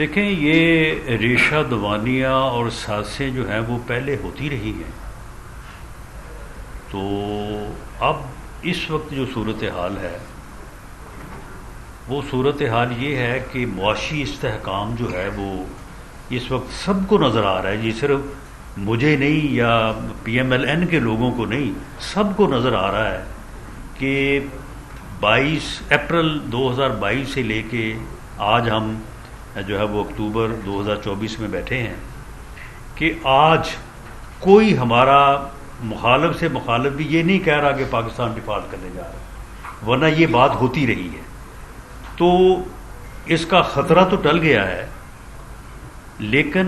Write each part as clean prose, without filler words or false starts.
دیکھیں یہ ریشہ دوانیاں اور سازشیں جو ہیں وہ پہلے ہوتی رہی ہیں، تو اب اس وقت جو صورتحال ہے وہ صورتحال یہ ہے کہ معاشی استحکام جو ہے وہ اس وقت سب کو نظر آ رہا ہے، یہ صرف مجھے نہیں یا پی ایم ایل این کے لوگوں کو نہیں، سب کو نظر آ رہا ہے کہ 22 اپریل 2022 سے لے کے آج ہم جو ہے وہ اکتوبر 2024 میں بیٹھے ہیں کہ آج کوئی ہمارا مخالف سے مخالف بھی یہ نہیں کہہ رہا کہ پاکستان ڈیفالٹ کرنے جا رہا ہے، ورنہ یہ بات ہوتی رہی ہے۔ تو اس کا خطرہ تو ٹل گیا ہے، لیکن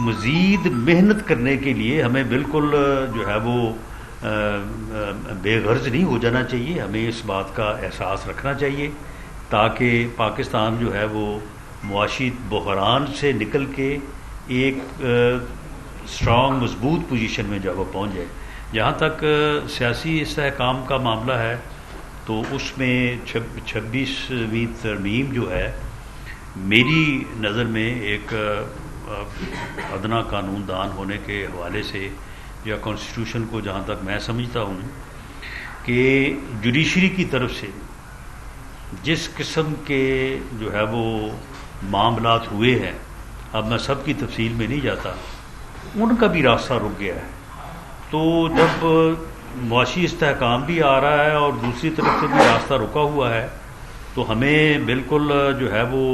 مزید محنت کرنے کے لیے ہمیں بالکل جو ہے وہ بے غرض نہیں ہو جانا چاہیے، ہمیں اس بات کا احساس رکھنا چاہیے تاکہ پاکستان جو ہے وہ معاشی بحران سے نکل کے ایک اسٹرانگ مضبوط پوزیشن میں جب وہ پہنچ جائے۔ جہاں تک سیاسی استحکام کا معاملہ ہے تو اس میں 26ویں ترمیم جو ہے میری نظر میں ایک ادنا قانون دان ہونے کے حوالے سے یا کانسٹیٹیوشن کو جہاں تک میں سمجھتا ہوں کہ جوڈیشری کی طرف سے جس قسم کے جو ہے وہ معاملات ہوئے ہیں، اب میں سب کی تفصیل میں نہیں جاتا، ان کا بھی راستہ رک گیا ہے۔ تو جب معاشی استحکام بھی آ رہا ہے اور دوسری طرف سے بھی راستہ رکا ہوا ہے تو ہمیں بالکل جو ہے وہ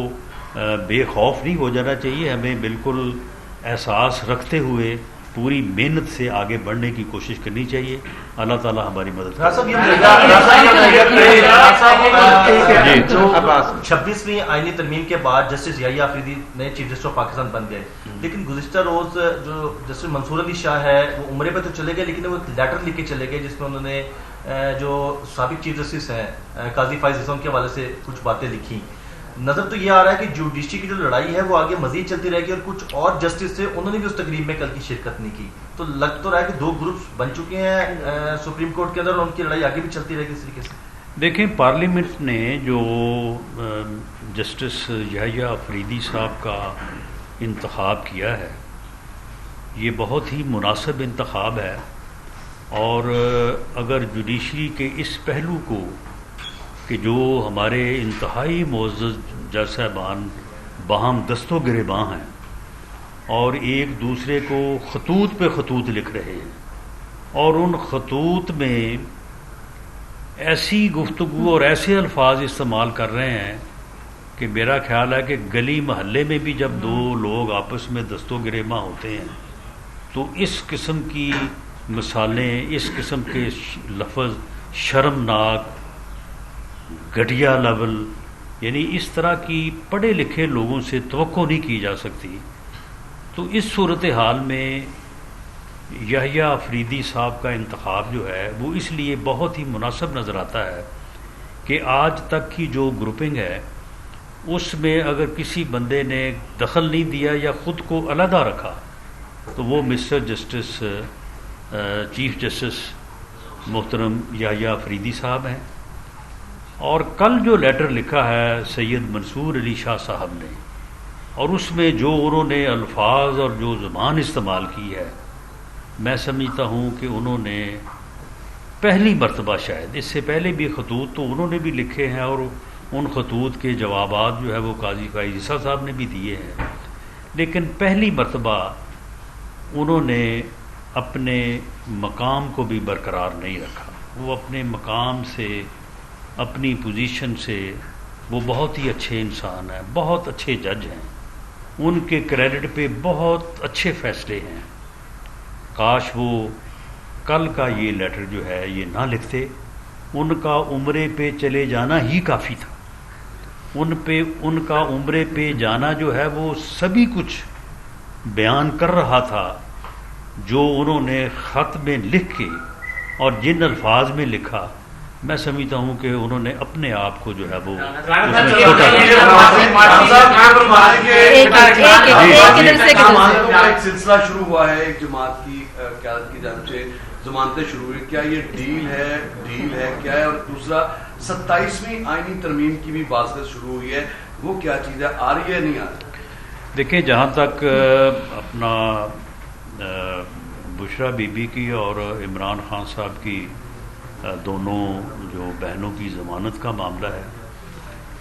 بے خوف نہیں ہو جانا چاہیے، ہمیں بالکل احساس رکھتے ہوئے پوری محنت سے آگے بڑھنے کی کوشش کرنی چاہیے۔ اللہ تعالیٰ ہماری مدد کرے۔ 26ویں آئینی ترمیم کے بعد جسٹس یحییٰ آفریدی نئے چیف جسٹس آف پاکستان بن گئے، لیکن گزشتہ روز جو جسٹس منصور علی شاہ ہے وہ عمرے پہ تو چلے گئے، لیکن وہ ایک لیٹر لکھ کے چلے گئے جس میں انہوں نے جو سابق چیف جسٹس ہیں قاضی فائز اعظم کے حوالے سے کچھ باتیں لکھی۔ نظر تو یہ آ رہا ہے کہ جوڈیشری کی جو لڑائی ہے وہ آگے مزید چلتی رہے گی، اور کچھ اور جسٹس تھے انہوں نے بھی اس تقریب میں کل کی شرکت نہیں کی، تو لگ تو رہا ہے کہ دو گروپس بن چکے ہیں سپریم کورٹ کے اندر، اور ان کی لڑائی آگے بھی چلتی رہے گی اس طریقے سے۔ دیکھیں پارلیمنٹ نے جو جسٹس یحییٰ آفریدی صاحب کا انتخاب کیا ہے یہ بہت ہی مناسب انتخاب ہے، اور اگر جوڈیشری کے اس پہلو کو کہ جو ہمارے انتہائی معزز جج صاحبان باہم دست و گریباں ہیں اور ایک دوسرے کو خطوط پہ خطوط لکھ رہے ہیں، اور ان خطوط میں ایسی گفتگو اور ایسے الفاظ استعمال کر رہے ہیں کہ میرا خیال ہے کہ گلی محلے میں بھی جب دو لوگ آپس میں دست و گریباں ہوتے ہیں تو اس قسم کی مثالیں، اس قسم کے لفظ شرمناک، گھٹیا لیول، یعنی اس طرح کی پڑھے لکھے لوگوں سے توقع نہیں کی جا سکتی۔ تو اس صورتحال میں یحییٰ آفریدی صاحب کا انتخاب جو ہے وہ اس لیے بہت ہی مناسب نظر آتا ہے کہ آج تک کی جو گروپنگ ہے اس میں اگر کسی بندے نے دخل نہیں دیا یا خود کو علیحدہ رکھا تو وہ مسٹر جسٹس چیف جسٹس محترم یحییٰ آفریدی صاحب ہیں۔ اور کل جو لیٹر لکھا ہے سید منصور علی شاہ صاحب نے، اور اس میں جو انہوں نے الفاظ اور جو زبان استعمال کی ہے، میں سمجھتا ہوں کہ انہوں نے پہلی مرتبہ، شاید اس سے پہلے بھی خطوط تو انہوں نے بھی لکھے ہیں اور ان خطوط کے جوابات جو ہے وہ قاضی فائز عیسیٰ صاحب نے بھی دیے ہیں، لیکن پہلی مرتبہ انہوں نے اپنے مقام کو بھی برقرار نہیں رکھا۔ وہ اپنے مقام سے، اپنی پوزیشن سے، وہ بہت ہی اچھے انسان ہیں، بہت اچھے جج ہیں، ان کے کریڈٹ پہ بہت اچھے فیصلے ہیں۔ کاش وہ کل کا یہ لیٹر جو ہے یہ نہ لکھتے، ان کا عمرے پہ چلے جانا ہی کافی تھا۔ ان کا عمرے پہ جانا جو ہے وہ سبھی کچھ بیان کر رہا تھا جو انہوں نے خط میں لکھ کے اور جن الفاظ میں لکھا۔ میں سمجھتا ہوں کہ انہوں نے اپنے آپ کو جو ہے وہ ایک سلسلہ شروع ہوا ہے، ایک جماعت کی قیادت کی جانب سے ضمانتیں شروع ہوئی، کیا یہ ڈیل ہے کیا ہے؟ اور دوسرا 27ویں آئینی ترمیم کی بھی بات شروع ہوئی ہے، وہ کیا چیز ہے، آ رہی ہے نہیں آ رہی؟ دیکھیں جہاں تک اپنا بشرا بی بی کی اور عمران خان صاحب کی دونوں جو بہنوں کی ضمانت کا معاملہ ہے،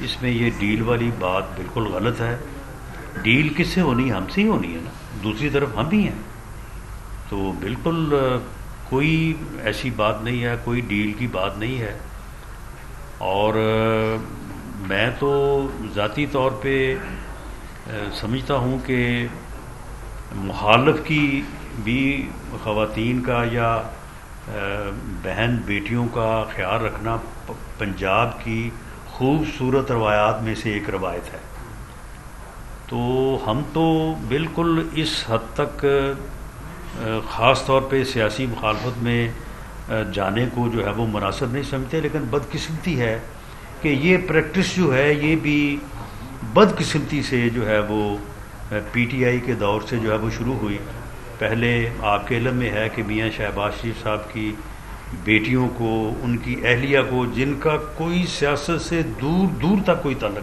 اس میں یہ ڈیل والی بات بالکل غلط ہے. ڈیل کس سے ہونی ہے؟ ہم سے ہی ہونی ہے نا، دوسری طرف ہم ہی ہیں. تو بالکل کوئی ایسی بات نہیں ہے، کوئی ڈیل کی بات نہیں ہے. اور میں تو ذاتی طور پہ سمجھتا ہوں کہ مخالف کی بھی خواتین کا یا بہن بیٹیوں کا خیال رکھنا پنجاب کی خوبصورت روایات میں سے ایک روایت ہے. تو ہم تو بالکل اس حد تک خاص طور پہ سیاسی مخالفت میں جانے کو جو ہے وہ مناسب نہیں سمجھتے، لیکن بدقسمتی ہے کہ یہ پریکٹس جو ہے یہ بھی بدقسمتی سے جو ہے وہ پی ٹی آئی کے دور سے جو ہے وہ شروع ہوئی. پہلے آپ کے علم میں ہے کہ میاں شہباز شریف صاحب کی بیٹیوں کو، ان کی اہلیہ کو، جن کا کوئی سیاست سے دور دور تک کوئی تعلق